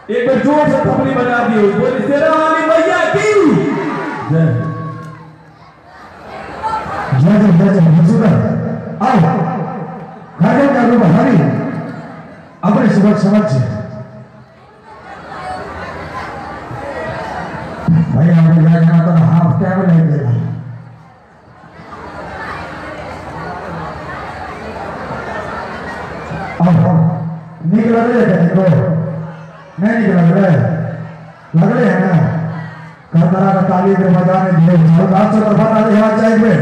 एक बार जोर से थपड़ी बजा दियो, बोली शेरा वाली मैया की जय। जय हुजूर। आओ गाड़ी का रूप हरी अपने समझ भाई हमें जाना तो हाफ टाइम नहीं देना। निकल रहे को नहीं निकल रहे लग रहे हैं ना करतरा का ताली के बजाने दिए जोरदार से तरफा ताली होना चाहिए।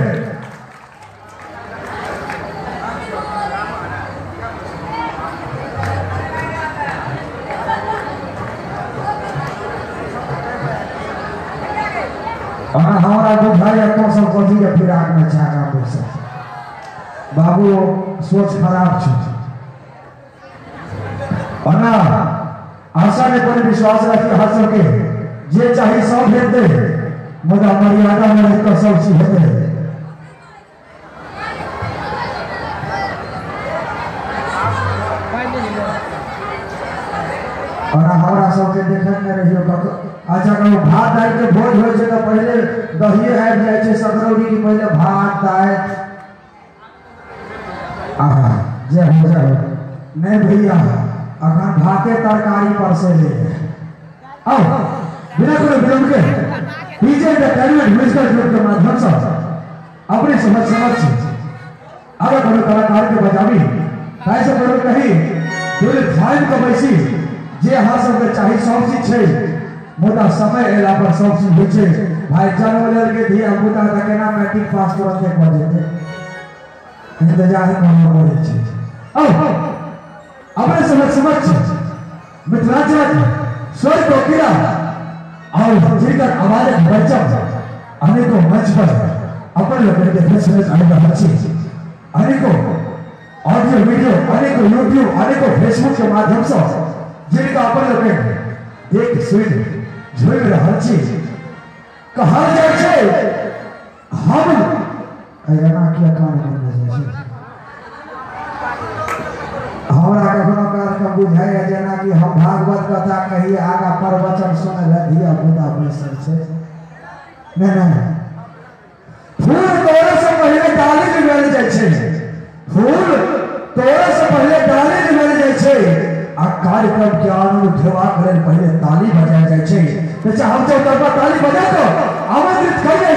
हमारा को भाई तो सब कोठी के फिराक में छाका पैसा बाबू सोच खराब छे और आशा ने पर विश्वास रखी हर सबके जे चाहे सब भेज दे मगर मर्यादा में रहकर सब चीज हेते और हमारा सबके देखत में रहियो अच्छा कहो भात दाल के भोज हो छै तो पहले दही आबि जाय छै सकरौरी की पहले भात दाल आहा जे हो जाए नहीं भैया अगर भाते तरकारी पर से ले आओ बिना कोई विलंब के डीजे एंटरटेनमेंट म्यूजिकल ग्रुप के माध्यम से अपने समझ से अब बड़े कलाकार के बजावी कैसे बड़े कही पूरे फाइल को बैसी जे हां सब के चाहे सब चीज छै मोटा समय एला पर सब चीज होइ छै भाई जानवर के धिया पुता का केना मैट्रिक पास करते कर जेते इंतजार करना पड़े छै। आओ अपने समझ मिथिलांचल स्वर को किया और जिनकर आवाज बच्चा अनेकों मंच पर अपन लोगों के देश में आने का अच्छी अनेकों ऑडियो वीडियो अनेकों यूट्यूब अनेकों फेसबुक के माध्यम से जिनका अपन लोग एक स्वीट झोल रहल छी कहल जाय छै हम एना किया काम कर जाय छै हमरा कखनो काल के बुझाय जेना कि हम भागवत कथा कहिए आगा प्रवचन सुने ले धिया पुता बैसल छै नहीं फूल तोड़े से पहले डाली निकल जाय छै फूल तोड़े से पहले डाली निकल जाय छै आ कार्यक्रम के आनंद उठेवा करे पहले ताली बजाय जाय छै बेचा हम जो तरफा ताली बजा दो आमंत्रित करिए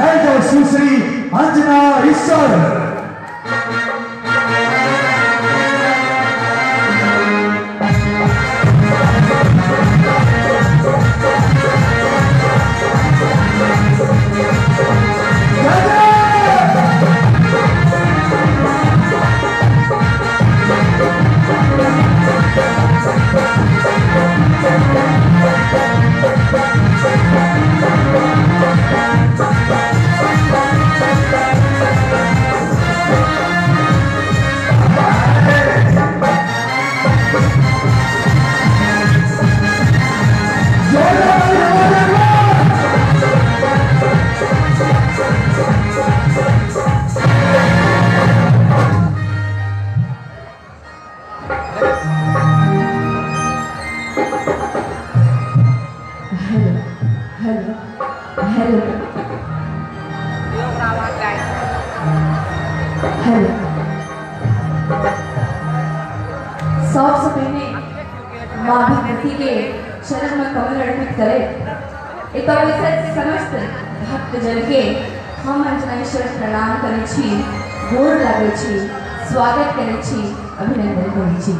ऐ जो सुश्री अंजना ईश्वर स्वागत करे छी अभिनंदन करे छी।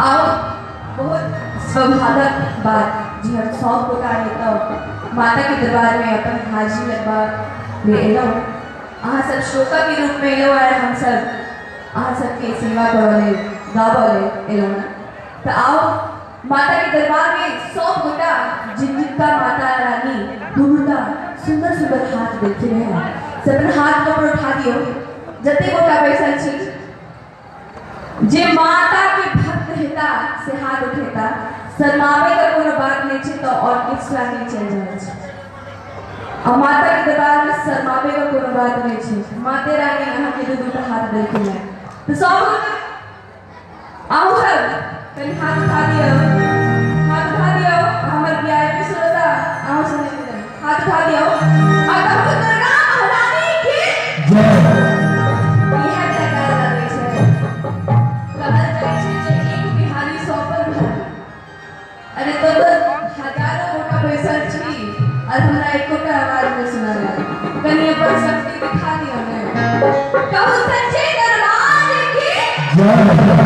आओ बहुत स्वाभाविक बात जी हम सब प्रकार तो माता के दरबार में अपन हाजिर लगवा ले एलो आहा सब श्रोता के रूप में एलो और हम सब आहा सब के सेवा करले गावले एलो तो आओ माता के दरबार में सब गोटा जिनका माता रानी दुर्गा सुंदर सुंदर हाथ देते हैं सब हाथ को उठा दियो जते गोटा बैसल छी जे माता के भक्त रहता से हाथ उठेता शर्मावे का कोनो बात नहीं छे तो और किसला नहीं चल जाए छे और माता के दरबार में शर्मावे का कोनो बात नहीं छे माते रानी यहां के दो हाथ देखे हैं तो सब आओ सब कल हाथ उठा दिया हाथ और हमरा एको का आवाज में सुना रहा कहीं अपन शक्ति दिखा दियो ने कहू सच्चे दरबार की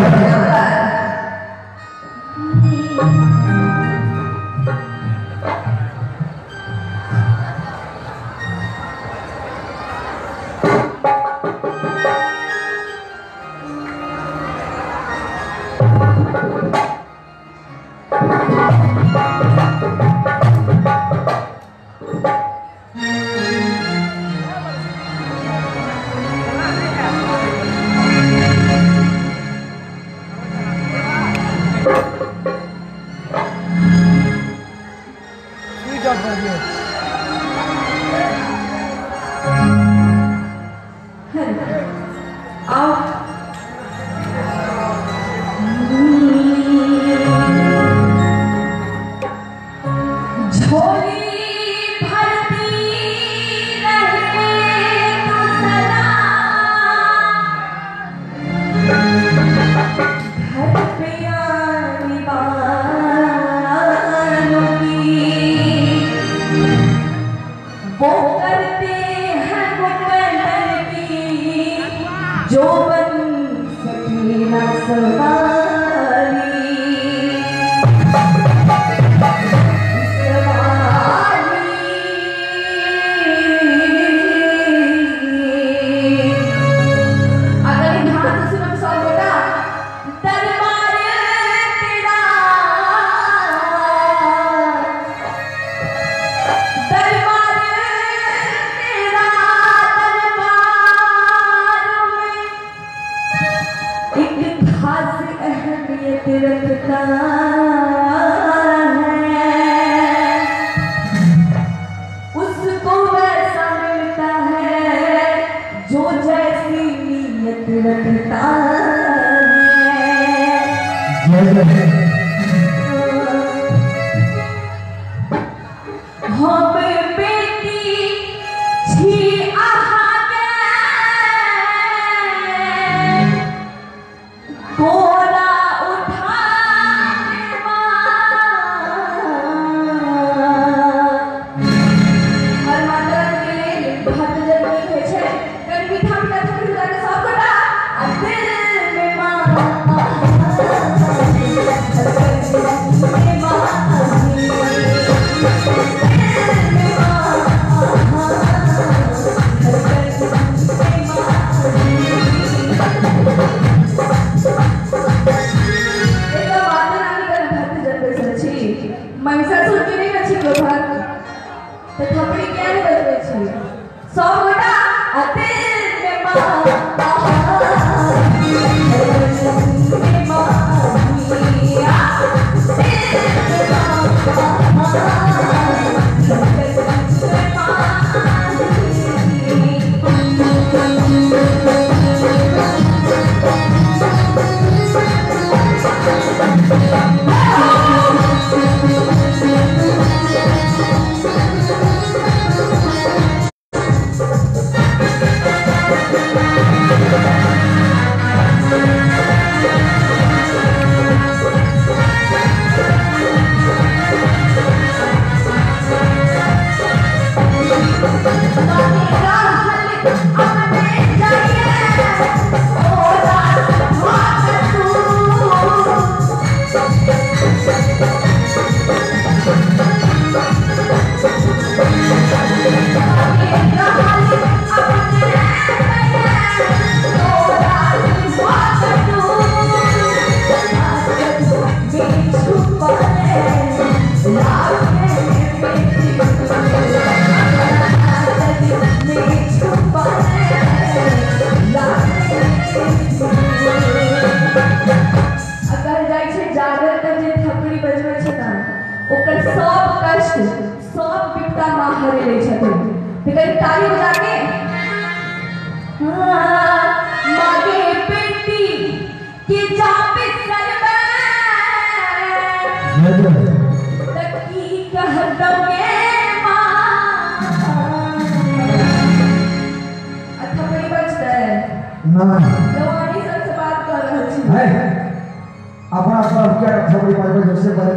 अपना क्या खबर जैसे बड़े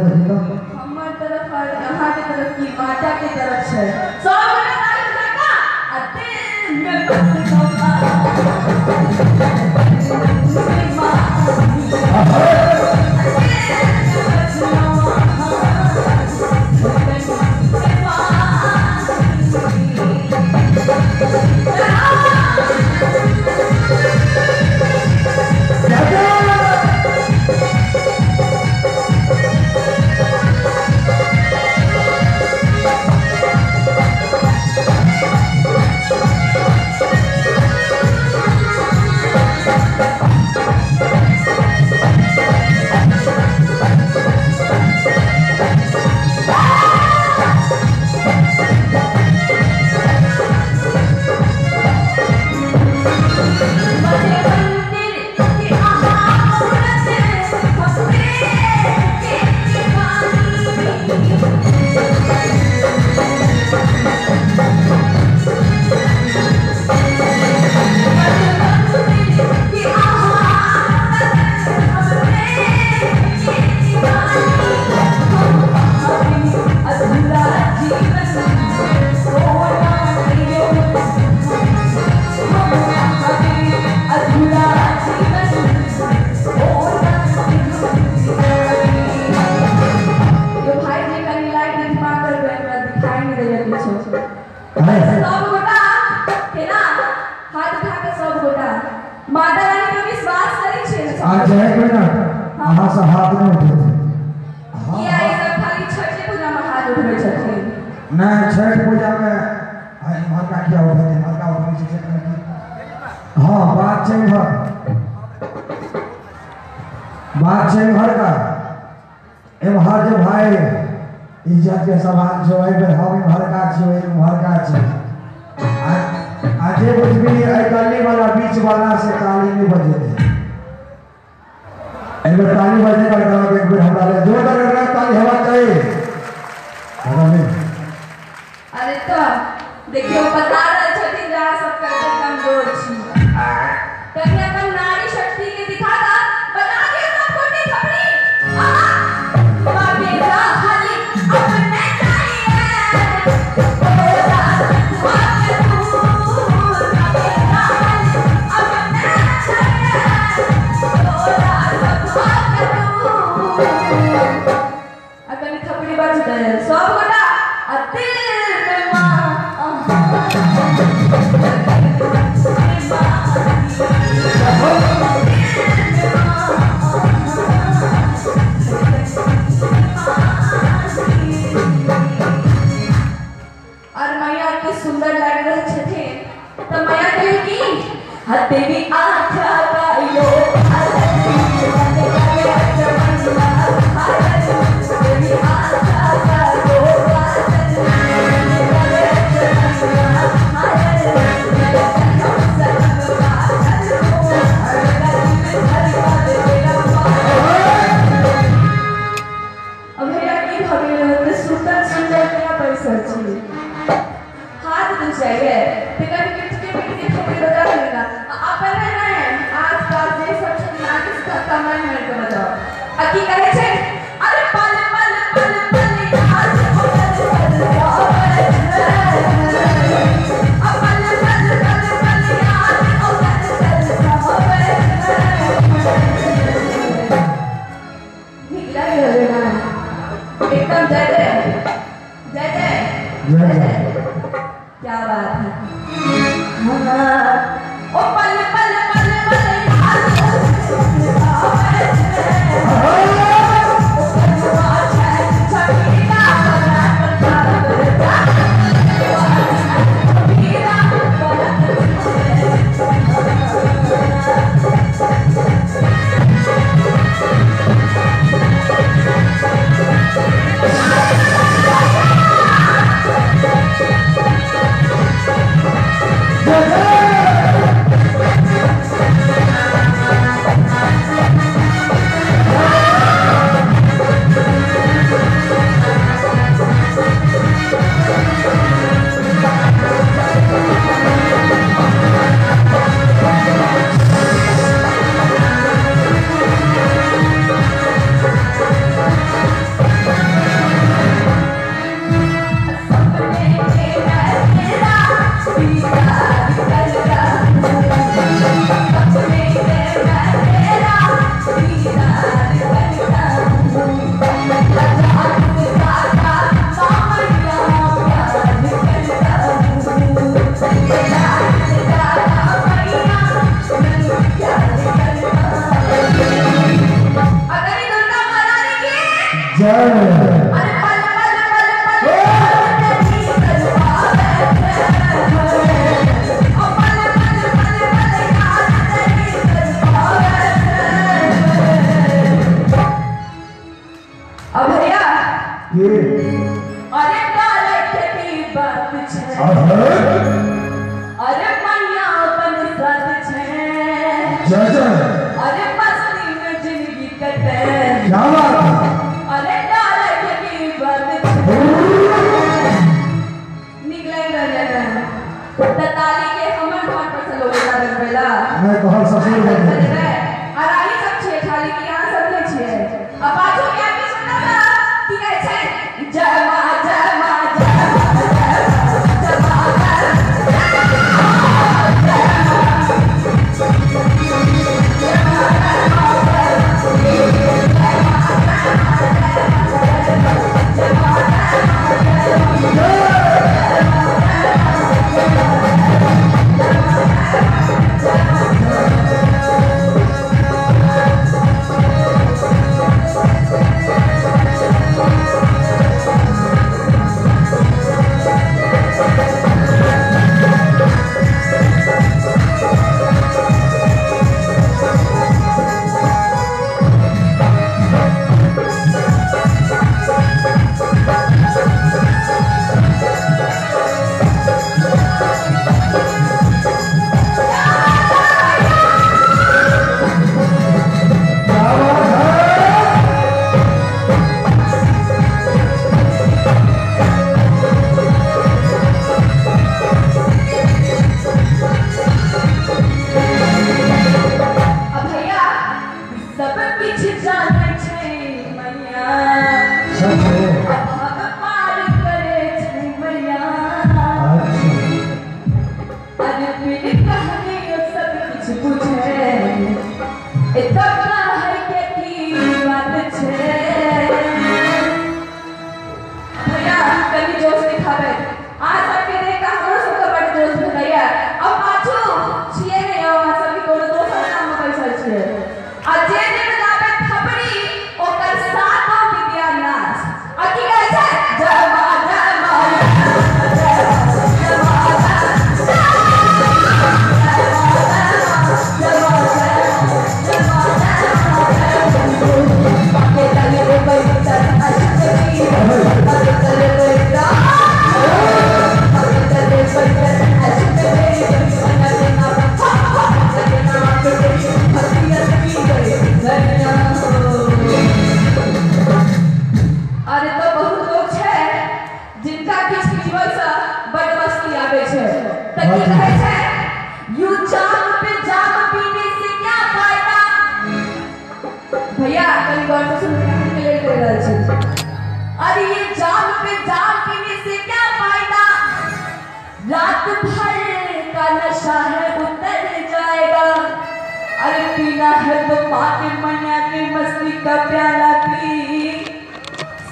हमार तरफ यहाँ के तरफ की माता की तरफ से सब बड़ा ताली बजाना दिल में बस इज्जत के सवाल जो है हम घर का छे घर का छे आजे कुछ भी ताली वाला बीच वाला से ताली नहीं बजे थे एक बार ताली बजे कर दो एक बार हमारे जोरदार करना ताली हवा चाहिए अरे तो देखियो बता रहे छठी जा सब करके कमजोर छी तभी अपन नारी शक्ति के दिखाता बना के सबको नहीं खपरी बाबे खाली अपने तेरी आँखा गायो तेरी आँखा गायो अब भैया की भगे सुंदर सुंदर क्या पैसा छी हाथ तो चाहिए की कहे छे अरे पल पल पल पल आज पल पल पल पल पल एकदम जय जय जय जय क्या बात है ओ पल पल पल जय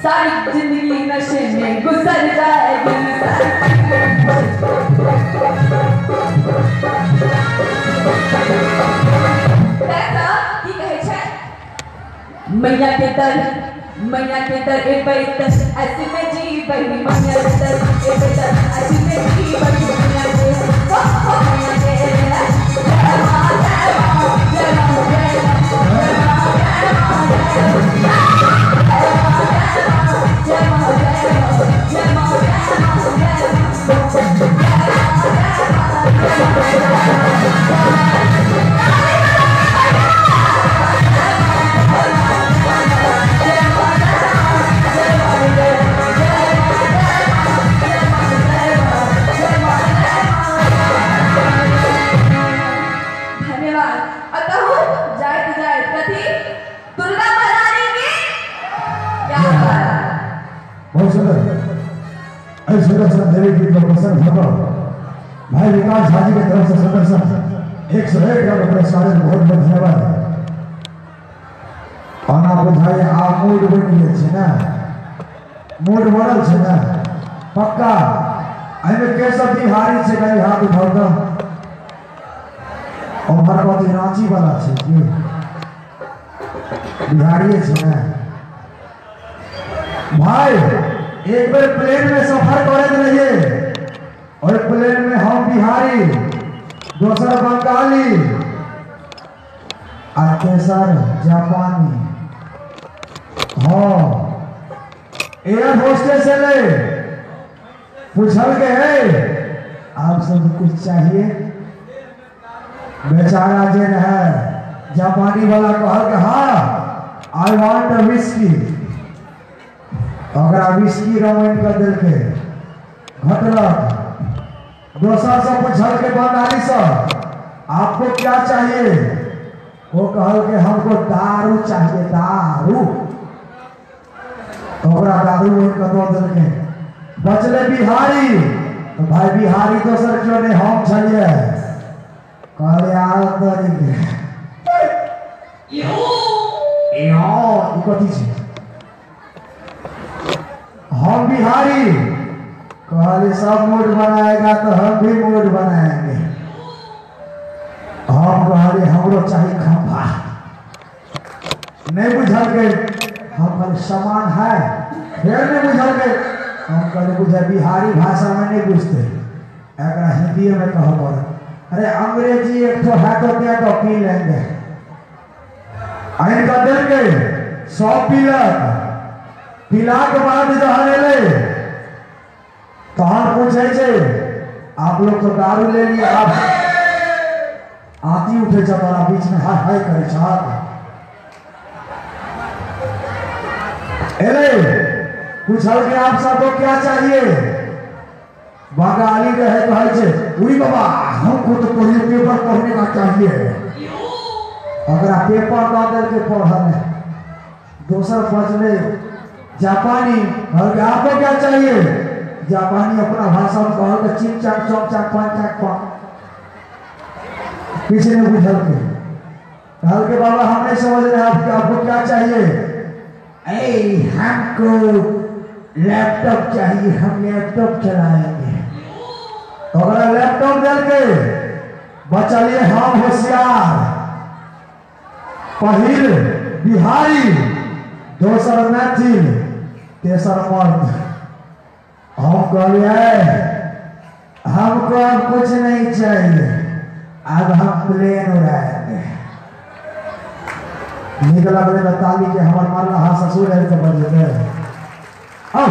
सारी जिंदगी नशे में गुजर जाएगी। मैया के दर ए बैठ ऐसे में जी बही मैया के दर ए बैठ ऐसे में जी बही मैया के मैया के जय मां जय मां जय मां जय भाई विकास झाजी की तरफ से संदर्शन 101 का पुरस्कार बहुत बहुत धन्यवाद। आना बुझाई आ मूड बन गए छे ना, मूड बनल छे ना पक्का। एमे के सब बिहारी छे कहीं हाथ उठाओ तो और भरपति रांची वाला छे कि बिहारी छे ना भाई एक बार प्लेन में सफर करते रहिए और प्लेन में हम बिहारी, दूसरा बंगाली और तेसर जापानी। हाँ एयर होस्टेस से ले पूछल के है आप सब कुछ चाहिए। बेचारा जे है जापानी वाला कहल के हाँ आई वांट अ विस्की। अगर विस्की रमन कर दिल के घटलक। दोसर से पूछल के बंगाली से आपको क्या चाहिए। वो कहल के हमको दारू चाहिए दारू। दारू दो दिल के बचले बिहारी। तो भाई बिहारी दोसर क्यों नहीं हम छलिए कहले आरो तरीके हम बिहारी कहले सब मूड बनाएगा तो हम भी मूड बनाएंगे। हम कहले हमरो चाहिए खंभा। नहीं बुझल के हम कहले समान है फिर नहीं बुझल के हम कहले बुझे बिहारी भाषा में नहीं बुझते एक हिंदी में कह पड़े। अरे अंग्रेजी एक तो है तो क्या तो पी लेंगे। इनका दिल के 100 पीला के बाद जहर ले तो हम पूछे आप लोग तो दारू ले लिए आप आती उठे चमारा बीच में हाय हाय करे छाप पूछल के आप सबको क्या चाहिए। बंगाली रहे तो है उड़ी बाबा हमको तो पहले पेपर पढ़ने का चाहिए। अगर आप पेपर ना दे के पढ़ने दूसर बचले जापानी और आपको क्या चाहिए। जापानी अपना भाषा में कहल के चिक चाक चौक चाक पाँच चाक पाँच किसी ने बुझल के कहल के बाबा हम नहीं समझ रहे आपको क्या चाहिए। हमको लैपटॉप चाहिए हम लैपटॉप चलाएंगे। अगर लैपटॉप दे के बचलिए हम होशियार पहिल बिहारी दोसर मैथिल तेसर मर्द। हम कहलिए हमको अब कुछ नहीं चाहिए अब हम प्लेन उड़ाएंगे। निकला बड़े ताली के हमारे मारना हाँ ससुर है तो बजे अब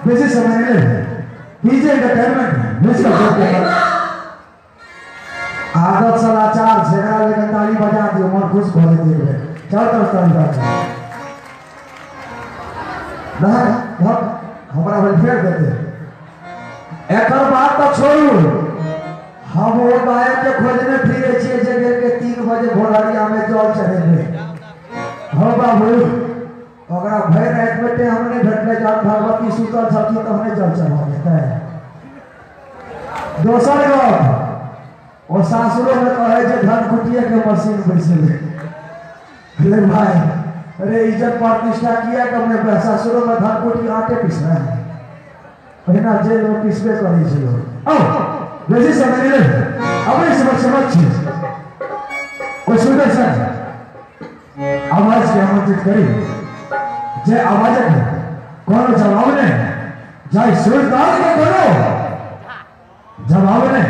बेसी समय नहीं पीछे एंटरटेनमेंट म्यूजिकल आदत समाचार झगड़ा लेकर ताली बजा दियो मन खुश हो लेते चल तरफ हमारा वेलफेयर देते एक बात तो छोड़ू। हम वो गायक के खोजने फिरे छे जगह के 3 बजे भोरहरिया में जल चढ़ेंगे। हो बाबू अगर भय रात में हमने भेटले जात भगवती सुतल छथि तो हमने जल चढ़ा देते। दोसर गप ओ सासुरो में कहे जे धन कुटिया के मशीन बैसे ले भाई अरे इज्जत प्रतिष्ठा किया तो हमने सासुरो में धन कुटी आटे पिसना है पहिना जेल में पिसबे करी छिलो। बेसी समय ले अब समझ ओ सुंदर सर आवाज के आमंत्रित करी जे आवाज कौन जवाब ने जाय सुरताल के करो जवाब ने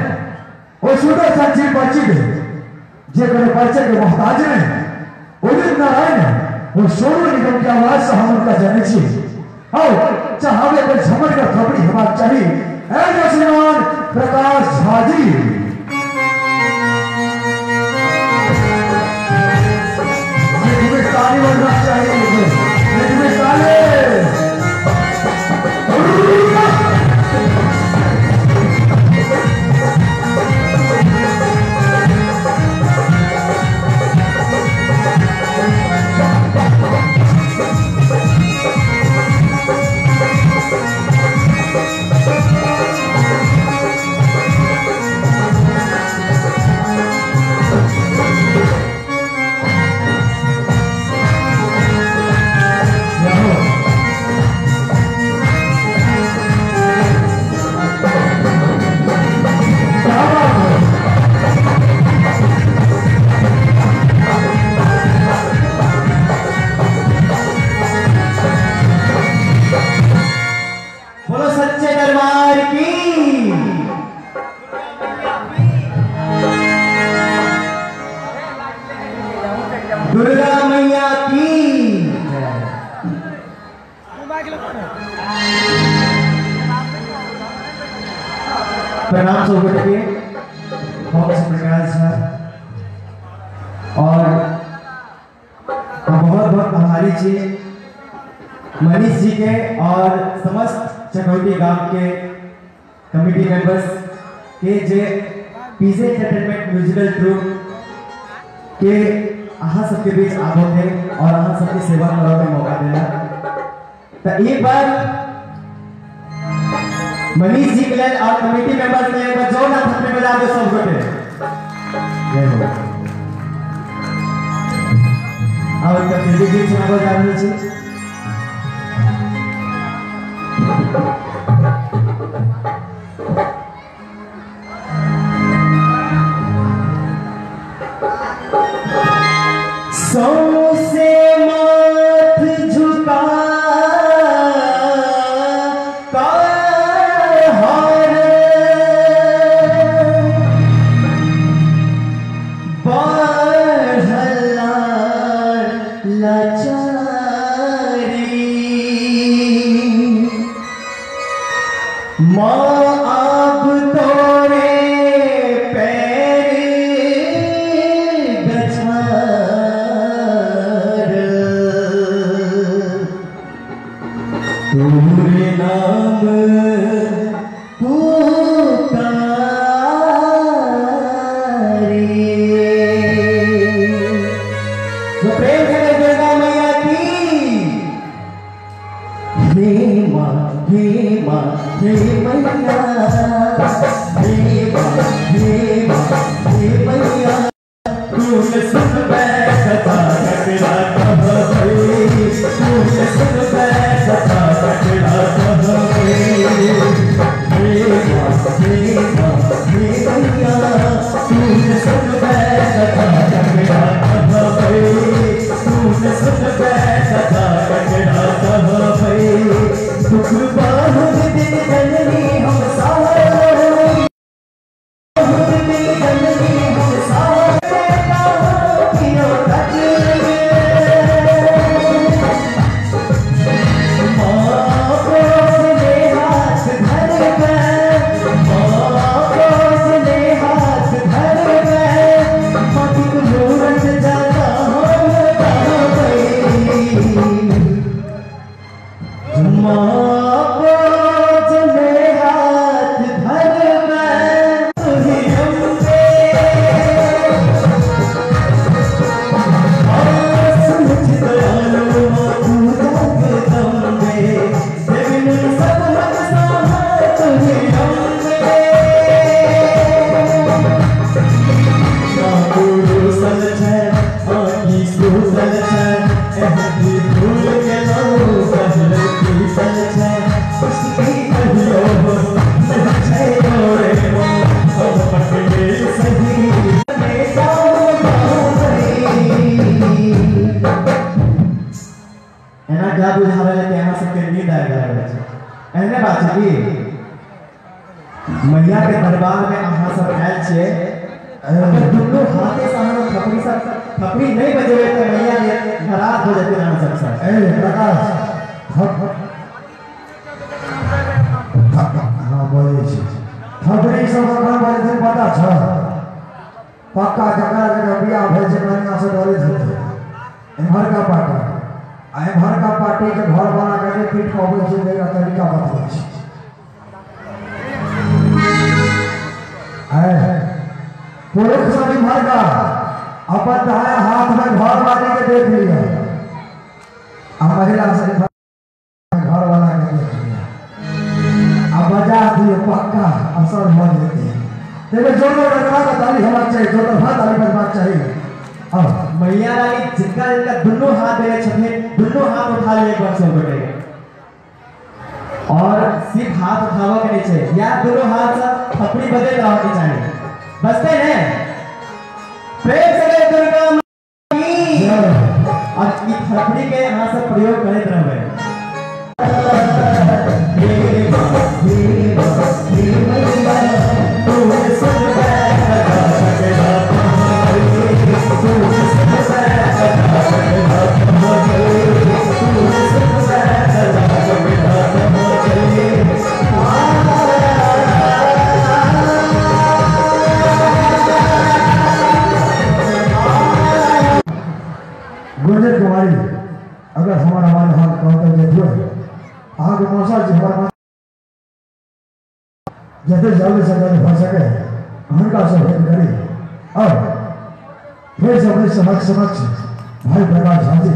ओ सुंदर सच्ची बच्ची दे जे करे परिचय के मोहताज ने उदित नारायण वो सोनू निगम की आवाज से हम उनका जाने छी। चाहे कोई समझ कर खबरी हमारा चाहिए श्रीमान प्रकाश झा जी। चाहिए प्रणाम सब के हम प्रकाश झा और हम बहुत बहुत आभारी छी मनीष जी के और समस्त चकौटी गांव के कमिटी मेंबर्स के जे पीजे एंटरटेनमेंट म्यूजिकल ट्रूप के अहाँ सबके बीच आबो थे और अहाँ सबके सेवा करे के मौका देला। तो एक बार मनीष जी के लिए और कमेटी मेंबर्स के लिए जोर ना थप्पड़ बजा दो सब गोटे। जय हो। और कते गीत सुनाबो जा रहल छी। सौ से माथ झुका मैया के दरबार में अहाँ सब आयल छे। अगर दुनू हाथे से हम थपड़ी नहीं बजेबे तो मैया नाराज हो जेते ना सब से। ए प्रकाश हां बोले छी थपड़ी सब अपन बोले से पता छ पक्का जगह जगह बियाह भेल छै बढ़िया से डरे छै। एमहर का पार्टी के घर बना के पीठ पबे छै देगा तरीका बतबै छै। पुरुष सभी भर का अपन दाया हाथ में घर वाली के देख लिया और महिला सभी घर वाला के देख लिया अब बजा दिए पक्का असर हो जाते हैं। देखो जोर रखा का ताली होना चाहिए, जोर रखा ताली बजना चाहिए। अब मैया वाली जिनका दोनों हाथ दे छथे दोनों हाथ उठा ले एक बार से बेटे और सिर्फ हाथ उठावा के नहीं चाहिए या दोनों हाथ से थपड़ी बजे रहनी चाहिए। बसते हैं प्रेम से दुर्गा माई और इस थपड़ी के यहाँ से प्रयोग करते रहवे। आगे मौसा जी हमारे जैसे जल्दी से जल्दी हो सके उनका से भेंट करी और फिर सबने समक्ष भाई प्रकाश झा जी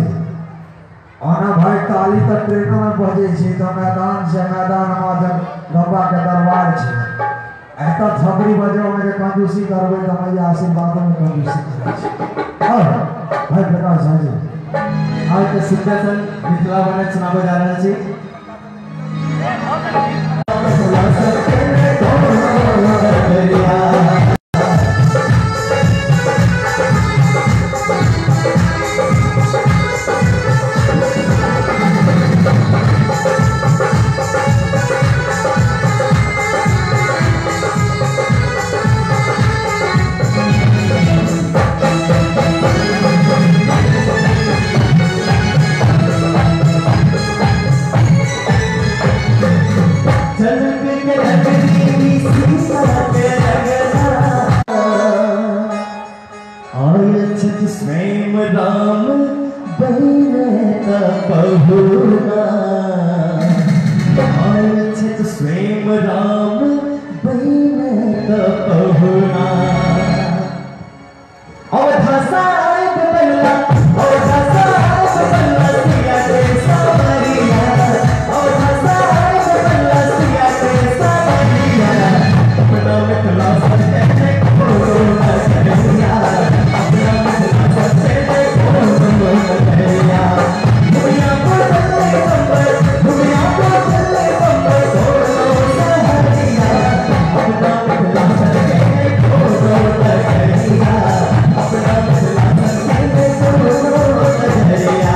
आना भाई ताली तक ट्रेनों में पहुंचे छी तो मैदान से मैदान माधव बाबा के दरबार छी ऐसा थपड़ी बजाओ मेरे कंजूसी करवे तो मैं आशीर्वाद में कंजूसी और भाई प्रकाश झा जी आज के सिद्धासन मिथिला वाले सुनाबो जा रहे छी स्वयं राम बहिने बहुना स्वयं राम बहिने बहुना और धसाए बल्ला और धसाए बल्ला सिया के सावरिया और धसाए बल्ला सिया के सावरिया अपना मिथला सत्य कोरोना करिया अपना मिथला सत्य कोरोना करिया दुनिया को बदले कंबर दुनिया को बदले कंबर छोड़ो सहरिया अपना मिथला सत्य कोरोना करिया अपना मिथला सत्य कोरोना करिया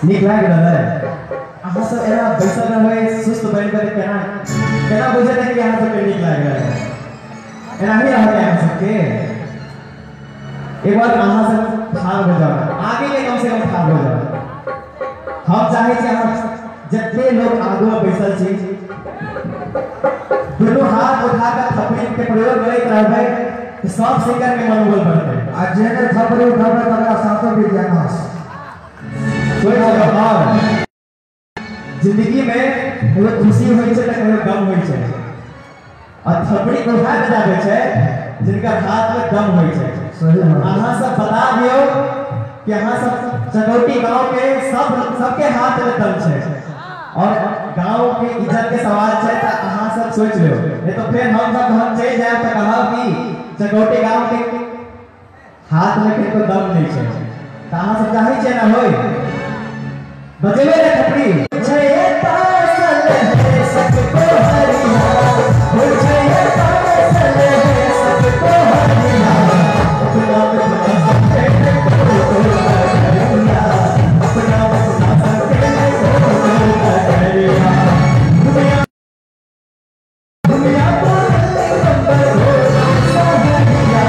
नीक लाग रहा है अहाँ सब एना बैसल रहे सुस्त बैठ कर केना केना बुझे नहीं कि अहाँ सब के नीक लाग रहा है एना ही रह गया अहाँ सब के एक बार अहाँ सब ठाड़ हो जाओ आगे के कम से कम ठाड़ हो जाओ हम चाहे छी अहाँ जत्ते लोग आगू में बैसल छी दोनों हाथ उठा कर थपड़ी के प्रयोग करैत रहबै तो सब सिंगर के मनोबल बढ़तै आ जेने थपड़ी उठावे तकरा साथे भी ज्ञान जिंदगी में कभी खुशी होई छै त कभी गम होई छै और थपड़ी को हाथ जाबे छै जिनका हाथ में गम होई छै सही है अहाँ सब बता दियो कि अहाँ सब चनौटी गांव के सबके हाथ में दम छै और गांव के इज्जत के सवाल छै त अहाँ सब सोच लियो नहीं तो फिर हम चल जाए त कहब कि चनौटी गांव के हाथ में किनको दम नहीं छै त अहाँ सब चाहे छै ना होई बजेले रे थपड़ी छै पासल है सबको हरिया हो छै पासल है सबको हरिया अपना अपना सबके कोरोना करिया अपना अपना सबके कोरोना करिया दुनिया को कंबर हो सहरिया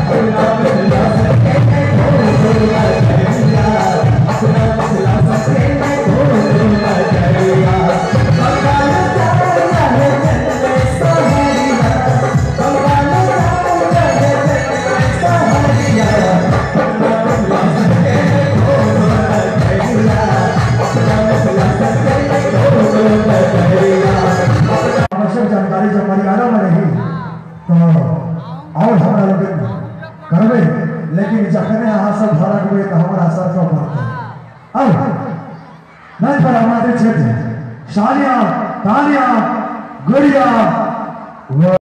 अपना अपना सबके कोरोना करिया अपना अपना सबके कोरोना करिया बंगाल जाया है जन्मे सहरिया बंगाल जाया है जन्मे सहरिया अपना अपना सबके कोरोना करिया अपना अपना सबके कोरोना करिया आवश्यक जानकारी जब परिवारों में रही तो और हमरा लोग करबे लेकिन जखने अहाँ सब भड़कबे तो हमरा सर पर पड़तै अब नहीं पर हमारे क्षेत्र शालिया तालिया गुड़िया